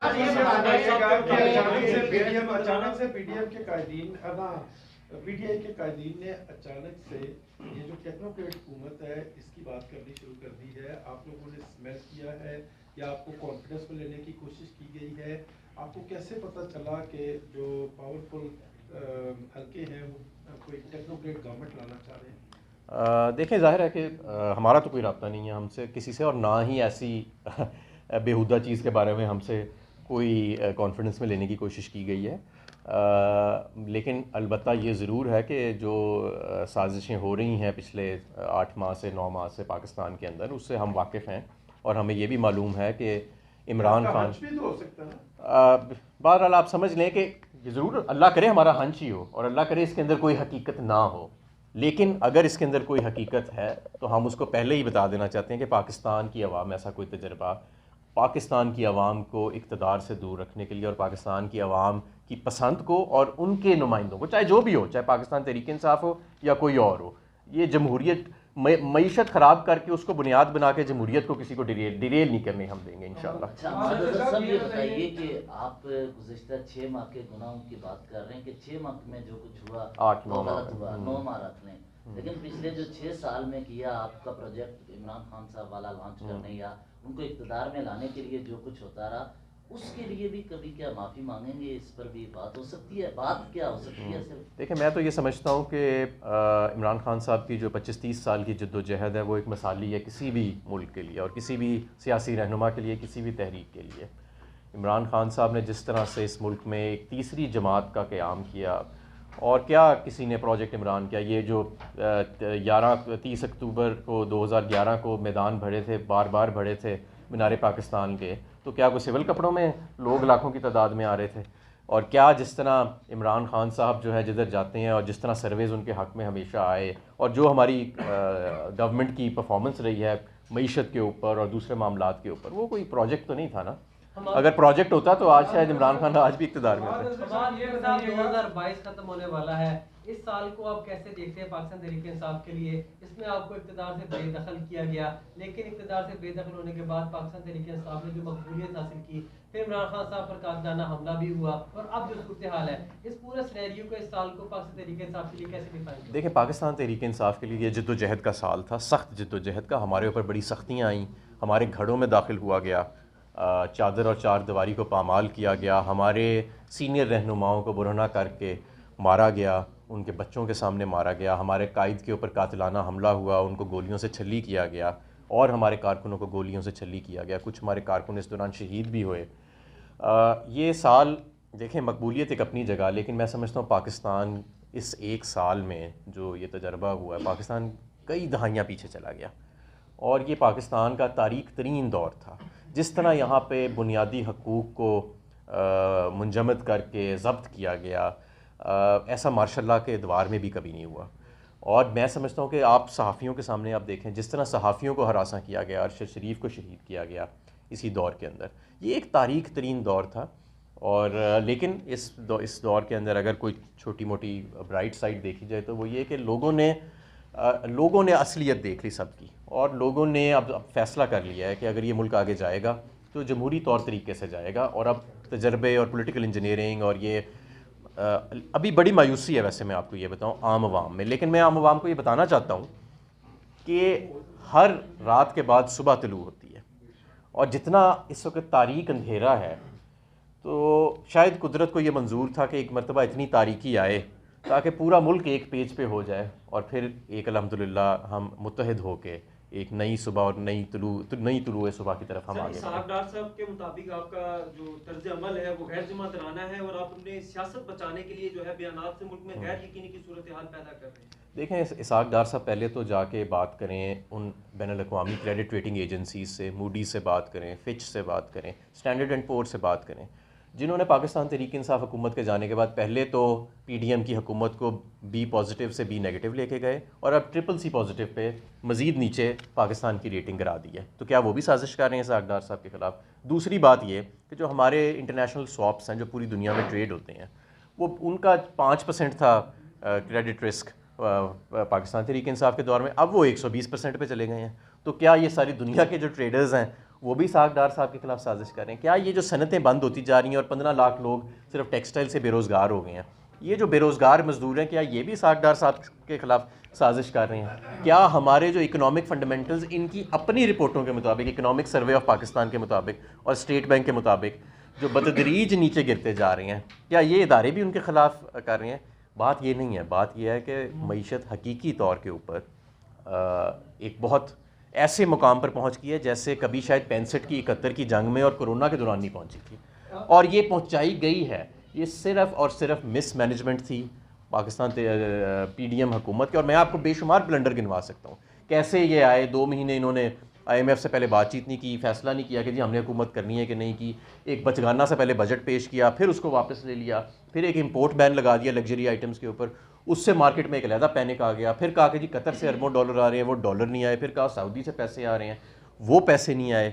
اچانک سے P D M کے قائدین پی ٹی آئی کے قائدین نے اچانک سے یہ جو ٹیکنوکریٹ حکومت ہے اس کی بات کرنی شروع کر دی ہے. آپ لوگوں نے اسمیل کیا ہے یا آپ کو کانفیڈنس میں لینے کی کوشش کی گئی ہے؟ آپ کو کیسے پتہ چلا کہ جو پاورفل حلقے ہیں وہ کوئی ٹیکنوکریٹ گورنمنٹ لانا چاہ رہے ہیں؟ دیکھیں ظاہر ہے کہ ہمارا تو کوئی رابطہ نہیں ہے ہم سے کسی سے، اور نہ ہی ایسی بیہودہ چیز کے بارے میں ہم سے کوئی کانفیڈنس میں لینے کی کوشش کی گئی ہے. لیکن البتہ یہ ضرور ہے کہ جو سازشیں ہو رہی ہیں پچھلے 8 ماہ سے 9 ماہ سے پاکستان کے اندر، اس سے ہم واقف ہیں، اور ہمیں یہ بھی معلوم ہے کہ عمران خان بہرحال آپ سمجھ لیں کہ ضرور اللہ کرے ہمارا ہنچ ہی ہو، اور اللہ کرے اس کے اندر کوئی حقیقت نہ ہو، لیکن اگر اس کے اندر کوئی حقیقت ہے تو ہم اس کو پہلے ہی بتا دینا چاہتے ہیں کہ پاکستان کی عوام ایسا کوئی تجربہ پاکستان کی عوام کو اقتدار سے دور رکھنے کے لیے، اور پاکستان کی عوام کی پسند کو اور ان کے نمائندوں کو، چاہے جو بھی ہو، چاہے پاکستان تحریک انصاف ہو یا کوئی اور ہو، یہ جمہوریت معیشت خراب کر کے اس کو بنیاد بنا کے جمہوریت کو کسی کو ڈیریل نہیں کرنے ہم دیں گے انشاءاللہ. اچھا صاحب یہ بتائیے کہ آپ گزشتہ 6 ماہ کے گناہوں کی بات کر رہے ہیں کہ 6 ماہ میں جو کچھ ہوا 8-9 غلط ہوا، 9 ماہ رکھ لیں، لیکن پچھلے جو 6 سال میں کیا آپ کا پروجیکٹ عمران خان صاحب والا لانچ کرنے یا ان کو اقتدار میں لانے کے لیے جو کچھ ہوتا رہا، اس کے لیے بھی کبھی کیا معافی مانگیں گے؟ اس پر بھی بات ہو سکتی ہے، بات کیا ہو سکتی ہے؟ صرف دیکھیں میں تو یہ سمجھتا ہوں کہ عمران خان صاحب کی جو 25-30 سال کی جد و جہد ہے وہ ایک مثالی ہے کسی بھی ملک کے لیے، اور کسی بھی سیاسی رہنما کے لیے، کسی بھی تحریک کے لیے. عمران خان صاحب نے جس طرح سے اس ملک میں ایک تیسری جماعت کا قیام کیا، اور کیا کسی نے پروجیکٹ عمران کیا، یہ جو 30 اکتوبر کو 2011 کو میدان بھرے تھے، بار بار بھرے تھے مینار پاکستان کے، تو کیا کوئی سول کپڑوں میں لوگ لاکھوں کی تعداد میں آ رہے تھے؟ اور کیا جس طرح عمران خان صاحب جو ہے جدھر جاتے ہیں، اور جس طرح سرویز ان کے حق میں ہمیشہ آئے، اور جو ہماری گورنمنٹ کی پرفارمنس رہی ہے معیشت کے اوپر اور دوسرے معاملات کے اوپر، وہ کوئی پروجیکٹ تو نہیں تھا نا. اگر پروجیکٹ ہوتا تو آج شاید عمران خان آج بھی اقتدار میں ہوتے. 2022 ختم ہونے والا ہے، اس سال کو آپ کیسے دیکھتے ہیں پاکستان تحریک انصاف کے لیے؟ اس میں آپ کو اقتدار سے بے دخل کیا گیا، لیکن اقتدار سے بے دخل ہونے کے بعد پاکستان تحریک انصاف نے جو مقبولیت حاصل کی، پھر عمران خان صاحب پر قاتلانہ حملہ بھی ہوا، اور اب جو صورتحال ہے، اس پورے سینیریو کو اس سال کو پاکستان تحریک انصاف کے لیے کیسے ڈیفائن کریں؟ دیکھیں پاکستان تحریک انصاف کے لیے یہ جد و جہد کا سال تھا، سخت جد و جہد کا. ہمارے اوپر بڑی سختیاں آئیں، ہمارے گھروں میں داخل ہوا گیا، چادر اور چار دیواری کو پامال کیا گیا، ہمارے سینئر رہنماؤں کو برہنہ کر کے مارا گیا، ان کے بچوں کے سامنے مارا گیا، ہمارے قائد کے اوپر قاتلانہ حملہ ہوا، ان کو گولیوں سے چھلی کیا گیا، اور ہمارے کارکنوں کو گولیوں سے چھلی کیا گیا، کچھ ہمارے کارکن اس دوران شہید بھی ہوئے. یہ سال دیکھیں مقبولیت ایک اپنی جگہ، لیکن میں سمجھتا ہوں پاکستان اس ایک سال میں جو یہ تجربہ ہوا ہے، پاکستان کئی دہائیاں پیچھے چلا گیا، اور یہ پاکستان کا تاریک ترین دور تھا. جس طرح یہاں پہ بنیادی حقوق کو منجمد کر کے ضبط کیا گیا، ایسا ماشاء اللہ کے ادوار میں بھی کبھی نہیں ہوا. اور میں سمجھتا ہوں کہ آپ صحافیوں کے سامنے آپ دیکھیں جس طرح صحافیوں کو ہراساں کیا گیا، ارشد شریف کو شہید کیا گیا اسی دور کے اندر، یہ ایک تاریک ترین دور تھا. اور لیکن اس دور کے اندر اگر کوئی چھوٹی موٹی برائٹ سائڈ دیکھی جائے تو وہ یہ کہ لوگوں نے اصلیت دیکھ لی سب کی، اور لوگوں نے اب فیصلہ کر لیا ہے کہ اگر یہ ملک آگے جائے گا تو جمہوری طور طریقے سے جائے گا. اور اب تجربے اور پولیٹیکل انجینئرنگ اور یہ ابھی بڑی مایوسی ہے ویسے میں آپ کو یہ بتاؤں عام عوام میں، لیکن میں عام عوام کو یہ بتانا چاہتا ہوں کہ ہر رات کے بعد صبح طلوع ہوتی ہے، اور جتنا اس وقت تاریک اندھیرا ہے تو شاید قدرت کو یہ منظور تھا کہ ایک مرتبہ اتنی تاریکی آئے تاکہ پورا ملک ایک پیج پہ ہو جائے، اور پھر ایک الحمدللہ ہم متحد ہو کے ایک نئی صبح اور نئی طلوع صبح کی طرف ہم آگے صاحب ڈار صاحب کے مطابق آپ کا جو طرز عمل ہے وہ غیر جماعترانہ ہے، اور آپ اپنے سیاست بچانے کے لیے جو ہے بیانات سے ملک میں غیر یقینی کی صورتحال پیدا کر رہے ہیں. دیکھیں اسحاق ڈار صاحب پہلے تو جا کے بات کریں ان بین الاقوامی کریڈٹ ریٹنگ ایجنسیز سے، موڈی سے بات کریں، فچ سے بات کریں، اسٹینڈرڈ اینڈ پور سے بات کریں، جنہوں نے پاکستان تحریک انصاف حکومت کے جانے کے بعد پہلے تو پی ڈی ایم کی حکومت کو بی پازیٹیو سے بی نیگیٹو لے کے گئے، اور اب ٹرپل سی پازیٹیو پہ مزید نیچے پاکستان کی ریٹنگ کرا دی ہے. تو کیا وہ بھی سازش کر رہے ہیں اسحاق ڈار صاحب کے خلاف؟ دوسری بات یہ کہ جو ہمارے انٹرنیشنل سواپس ہیں جو پوری دنیا میں ٹریڈ ہوتے ہیں، وہ ان کا 5% تھا کریڈٹ رسک پاکستان تحریک انصاف کے دور میں، اب وہ 120% پہ چلے گئے ہیں. تو کیا یہ ساری دنیا کے جو ٹریڈرز ہیں وہ بھی اسحاق ڈار صاحب کے خلاف سازش کر رہے ہیں؟ کیا یہ جو صنعتیں بند ہوتی جا رہی ہیں اور 15 لاکھ لوگ صرف ٹیکسٹائل سے بے روزگار ہو گئے ہیں، یہ جو بے روزگار مزدور ہیں، کیا یہ بھی اسحاق ڈار صاحب کے خلاف سازش کر رہے ہیں؟ کیا ہمارے جو اکنامک فنڈامنٹلز ان کی اپنی رپورٹوں کے مطابق، اکنامک سروے آف پاکستان کے مطابق اور اسٹیٹ بینک کے مطابق جو بتدریج نیچے گرتے جا رہے ہیں، کیا یہ ادارے بھی ان کے خلاف کر رہے ہیں؟ بات یہ نہیں ہے، بات یہ ہے کہ معیشت حقیقی طور کے اوپر ایک بہت ایسے مقام پر پہنچ گئی ہے جیسے کبھی شاید 65 کی 71 کی جنگ میں اور کرونا کے دوران نہیں پہنچی تھی، اور یہ پہنچائی گئی ہے۔ یہ صرف اور صرف مس مینجمنٹ تھی پاکستان پی ڈی ایم حکومت کی، اور میں آپ کو بے شمار بلنڈر گنوا سکتا ہوں۔ کیسے یہ آئے 2 مہینے انہوں نے آئی ایم ایف سے پہلے بات چیت نہیں کی، فیصلہ نہیں کیا کہ جی ہم نے حکومت کرنی ہے کہ نہیں کی، ایک بچگانہ سے پہلے بجٹ پیش کیا، پھر اس کو واپس لے لیا، پھر ایک امپورٹ بین لگا دیا لگژری آئٹمس کے اوپر، اس سے مارکیٹ میں ایک علیحدہ پینک آ گیا، پھر کہا کہ جی قطر سے اربوں ڈالر آ رہے ہیں، وہ ڈالر نہیں آئے، پھر کہا سعودی سے پیسے آ رہے ہیں، وہ پیسے نہیں آئے،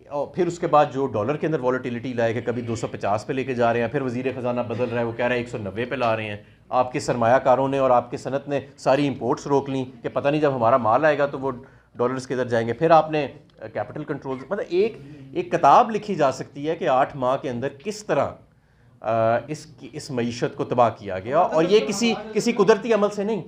اور پھر اس کے بعد جو ڈالر کے اندر والیٹیلیٹی لائے کہ کبھی 250 پہ لے کے جا رہے ہیں، پھر وزیر خزانہ بدل رہا ہے، وہ کہہ رہا ہے 190 پہ لا رہے ہیں۔ آپ کے سرمایہ کاروں نے اور آپ کے صنعت نے ساری امپورٹس روک لیں کہ پتہ نہیں جب ہمارا مال آئے گا تو وہ ڈالرز کے ادھر جائیں گے۔ پھر آپ نے کیپٹل کنٹرول، مطلب ایک کتاب لکھی جا سکتی ہے کہ 8 ماہ کے اندر کس طرح اس معیشت کو تباہ کیا گیا، اور یہ کسی قدرتی عمل سے نہیں،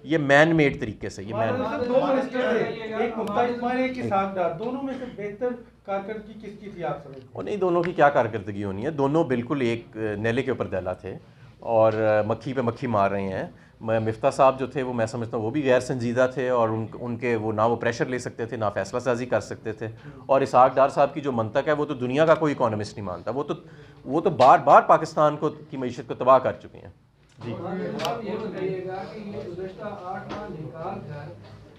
یہ مین میڈ طریقے سے، یہ مین میڈ۔ دو منسٹر تھے، ایک ممتاز عثمان، ایک اسحاق ڈار، دونوں میں سے بہتر کارکردگی کس کی تھی آپ سمجھتے ہیں؟ اور نہیں، دونوں کی کیا کارکردگی ہونی ہے، دونوں بالکل ایک نیلے کے اوپر دیلا تھے اور مکھی پہ مکھی مار رہے ہیں۔ مفتاح صاحب جو تھے وہ میں سمجھتا ہوں وہ بھی غیر سنجیدہ تھے، اور ان کے وہ نہ وہ پریشر لے سکتے تھے، نہ فیصلہ سازی کر سکتے تھے، اور اسحاق ڈار صاحب کی جو منطق ہے وہ تو دنیا کا کوئی اکانومسٹ نہیں مانتا، وہ تو بار بار پاکستان کی معیشت کو تباہ کر چکے ہیں۔ جی آپ یہ بتائیے گا کہ یہ گزشتہ 8 ماہ نکال کر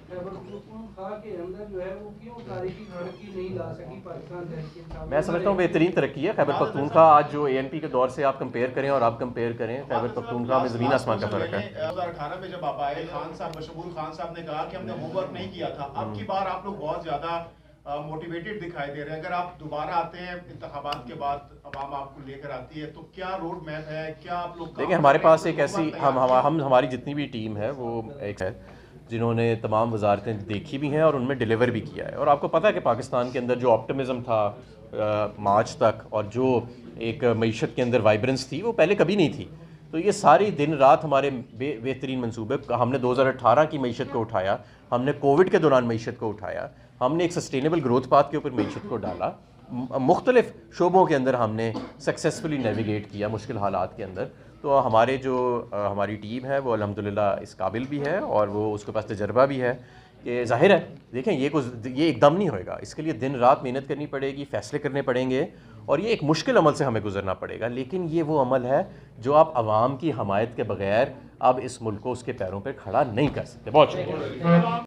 خیبر پختونخوا کے اندر جو ہے وہ کیوں تاریخی ترقی نہیں لا سکی پاکستان تحریک انصاف؟ میں سمجھتا ہوں بہترین ترقی ہے خیبر پختونخوا۔ آج جو اے این پی کے دور سے آپ کمپیئر کریں اور آپ کمپیئر کریں، خیبر پختونخوا میں زمین آسمان کا فرق ہے۔ 2018 میں جب آپ آئے، خان صاحب مشغول خان صاحب نے کہا کہ ہم نے ہوم ورک نہیں کیا تھا، اب کی بار آپ لوگ بہت زیادہ موٹیویٹڈ دکھائی دے رہے ہیں۔ اگر آپ دوبارہ آتے ہیں انتخابات کے بعد، عوام آپ کو لے کر آتی ہے، تو کیا روڈ میپ ہے، کیا آپ لوگ؟ دیکھیں ہمارے پاس ایک ایسی ہماری جتنی بھی ٹیم ہے وہ ایک ہے جنہوں نے تمام وزارتیں دیکھی بھی ہیں اور ان میں ڈیلیور بھی کیا ہے، اور آپ کو پتہ ہے کہ پاکستان کے اندر جو آپٹمزم تھا مارچ تک، اور جو ایک معیشت کے اندر وائبرنس تھی، وہ پہلے کبھی نہیں تھی۔ تو یہ ساری دن رات ہمارے بہترین منصوبے، ہم نے 2018 کی معیشت کو اٹھایا، ہم نے کووڈ کے دوران معیشت کو اٹھایا، ہم نے ایک سسٹینیبل گروتھ پاتھ کے اوپر معیشت کو ڈالا، مختلف شعبوں کے اندر ہم نے سکسیسفلی نیویگیٹ کیا مشکل حالات کے اندر۔ تو ہماری ٹیم ہے وہ الحمدللہ اس قابل بھی ہے، اور وہ اس کے پاس تجربہ بھی ہے کہ ظاہر ہے دیکھیں یہ ایک دم نہیں ہوئے گا، اس کے لیے دن رات محنت کرنی پڑے گی، فیصلے کرنے پڑیں گے، اور یہ ایک مشکل عمل سے ہمیں گزرنا پڑے گا، لیکن یہ وہ عمل ہے جو آپ عوام کی حمایت کے بغیر اب اس ملک کو اس کے پیروں پہ کھڑا نہیں کر سکتے۔ بہت شکریہ۔